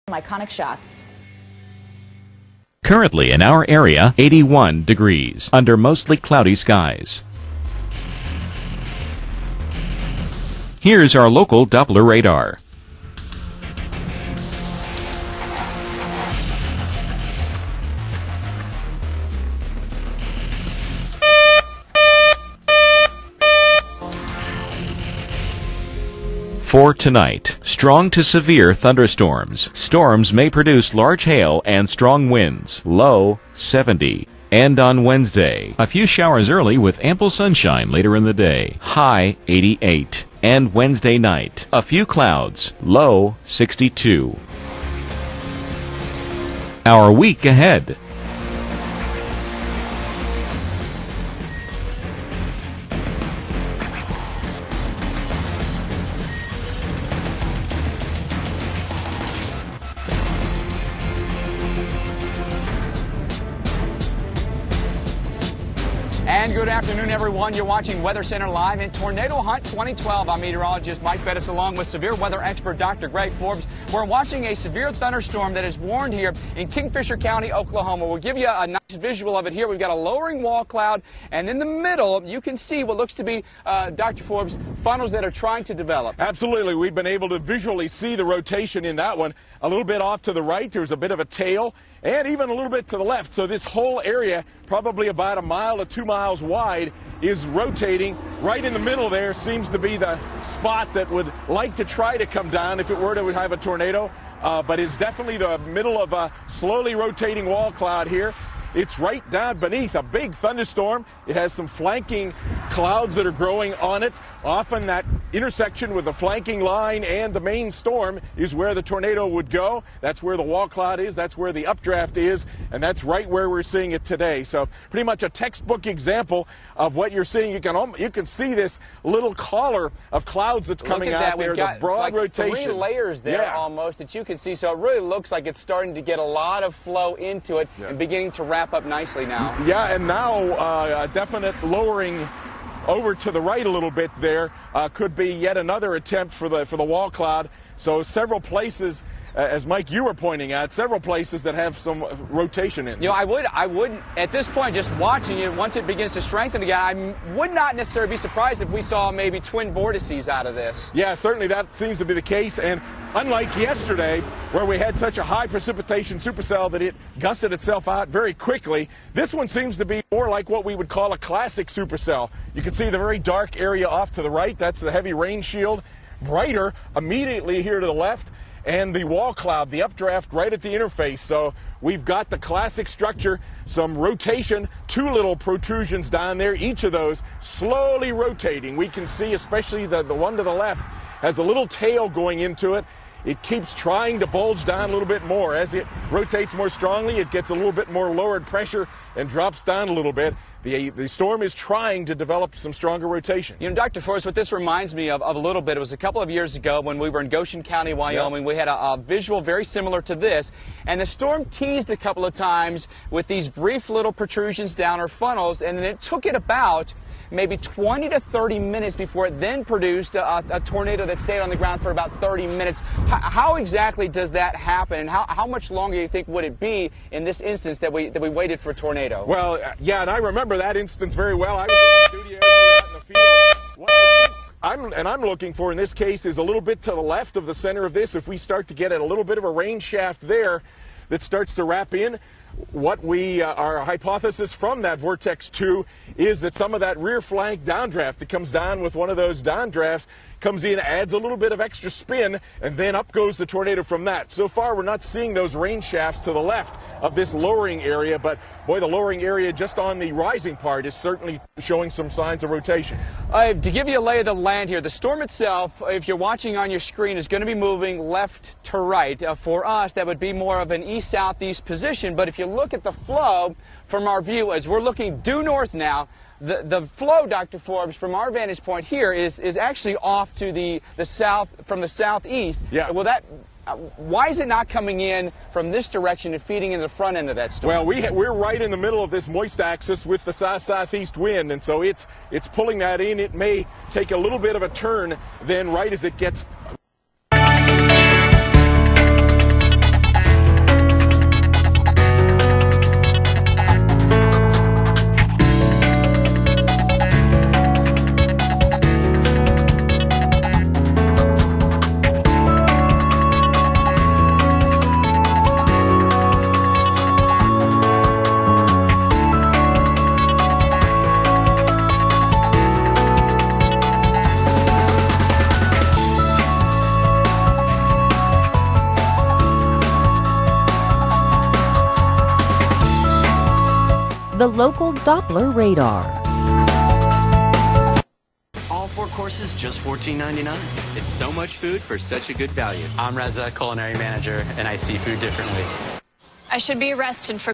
Iconic shots. Currently in our area, 81 degrees under mostly cloudy skies. Here's our local Doppler radar. For tonight, strong to severe thunderstorms. Storms may produce large hail and strong winds. Low 70. And on Wednesday, a few showers early with ample sunshine later in the day. High 88. And Wednesday night, a few clouds. Low 62. Our week ahead. And good afternoon, everyone. You're watching Weather Center Live in Tornado Hunt 2012. I'm meteorologist Mike Bettis along with severe weather expert Dr. Greg Forbes. We're watching a severe thunderstorm that is warned here in Kingfisher County, Oklahoma. We'll give you a nice visual of it here. We've got a lowering wall cloud, and in the middle, you can see what looks to be, Dr. Forbes, funnels that are trying to develop. Absolutely. We've been able to visually see the rotation in that one. A little bit off to the right, there's a bit of a tail, and even a little bit to the left. So this whole area, probably about 1 mile to 2 miles wide, is rotating. Right in the middle there seems to be the spot that would like to try to come down if it were to have a tornado, but it's definitely the middle of a slowly rotating wall cloud here. It's right down beneath a big thunderstorm. It has some flanking clouds that are growing on it. Often that intersection with the flanking line and the main storm is where the tornado would go. That's where the wall cloud is. That's where the updraft is. And that's right where we're seeing it today. So pretty much a textbook example of what you're seeing. You can see this little collar of clouds that's coming out there. The broad rotation. 3 layers there almost that you can see. So it really looks like it's starting to get a lot of flow into it and beginning to wrap up nicely now. Yeah, and now a definite lowering over to the right a little bit there could be yet another attempt for the wall cloud. So several places, as Mike, you were pointing at, several places that have some rotation in. You know, I would at this point, just watching it, once it begins to strengthen again, I would not necessarily be surprised if we saw maybe twin vortices out of this. Yeah, certainly that seems to be the case. And unlike yesterday, where we had such a high precipitation supercell that it gusted itself out very quickly, this one seems to be more like what we would call a classic supercell. You can see the very dark area off to the right. That's the heavy rain shield. Brighter immediately here to the left, and the wall cloud, the updraft right at the interface. So we've got the classic structure, some rotation, 2 little protrusions down there, each of those slowly rotating. We can see especially the one to the left has a little tail going into it. It keeps trying to bulge down a little bit more. As it rotates more strongly, it gets a little bit more lowered pressure and drops down a little bit. The storm is trying to develop some stronger rotation. You know, Dr. Forrest, what this reminds me of a little bit, it was a couple of years ago when we were in Goshen County, Wyoming. We had a visual very similar to this, and the storm teased a couple of times with these brief little protrusions down or funnels, and then it took it about maybe 20 to 30 minutes before it then produced a tornado that stayed on the ground for about 30 minutes. How exactly does that happen, and how much longer do you think would it be in this instance that we waited for a tornado? Well, yeah, and I remember that instance very well. I was in the studio out in the field. What I'm looking for in this case is a little bit to the left of the center of this. If we start to get a little bit of a rain shaft there that starts to wrap in, what our hypothesis from that Vortex 2 is that some of that rear flank downdraft that comes down with one of those downdrafts comes in, adds a little bit of extra spin, and then up goes the tornado from that. So far, we're not seeing those rain shafts to the left of this lowering area, but boy, the lowering area just on the rising part is certainly showing some signs of rotation. To give you a lay of the land here, the storm itself, if you're watching on your screen, is going to be moving left to right. For us, that would be more of an east-southeast position, but if you look at the flow from our view, as we're looking due north now, the flow, Dr. Forbes, from our vantage point here is actually off to the south, from the southeast. Yeah. Well, why is it not coming in from this direction and feeding in the front end of that storm? Well, we're right in the middle of this moist axis with the south-southeast wind, and so it's pulling that in. It may take a little bit of a turn then right as it gets the local Doppler radar. All 4 courses just $14.99. It's so much food for such a good value. I'm Reza, culinary manager, and I see food differently. I should be arrested for